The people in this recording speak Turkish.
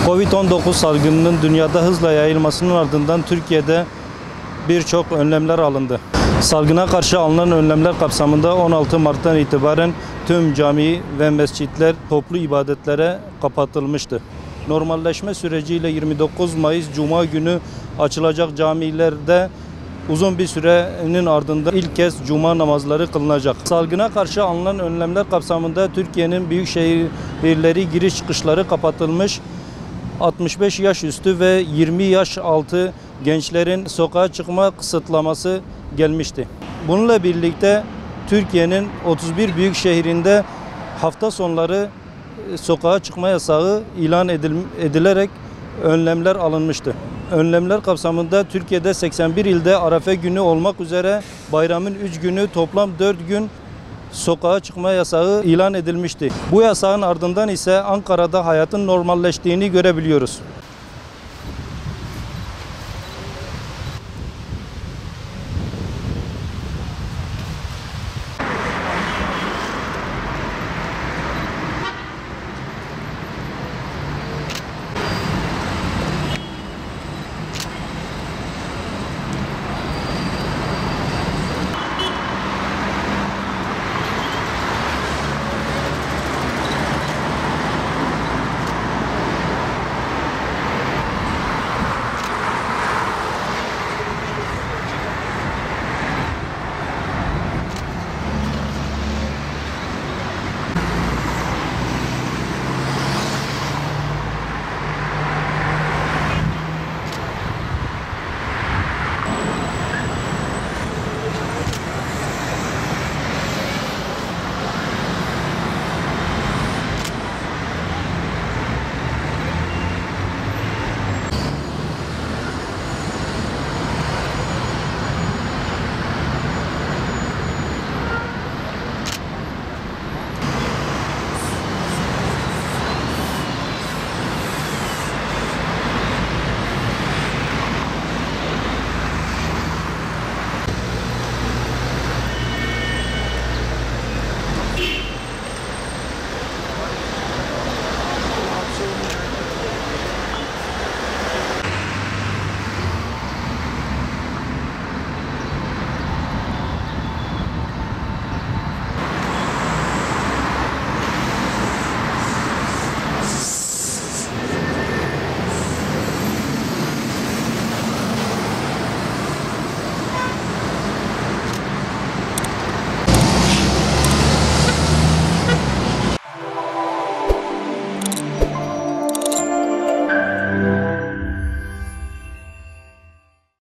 Covid-19 salgınının dünyada hızla yayılmasının ardından Türkiye'de birçok önlemler alındı. Salgına karşı alınan önlemler kapsamında 16 Mart'tan itibaren tüm cami ve mescitler toplu ibadetlere kapatılmıştı. Normalleşme süreciyle 29 Mayıs Cuma günü açılacak camilerde uzun bir sürenin ardından ilk kez cuma namazları kılınacak. Salgına karşı alınan önlemler kapsamında Türkiye'nin büyük şehirleri giriş çıkışları kapatılmış. 65 yaş üstü ve 20 yaş altı gençlerin sokağa çıkma kısıtlaması gelmişti. Bununla birlikte Türkiye'nin 31 büyük şehrinde hafta sonları sokağa çıkma yasağı ilan edilerek önlemler alınmıştı. Önlemler kapsamında Türkiye'de 81 ilde Arefe günü olmak üzere bayramın 3 günü toplam 4 gün sokağa çıkma yasağı ilan edilmişti. Bu yasağın ardından ise Ankara'da hayatın normalleştiğini görebiliyoruz.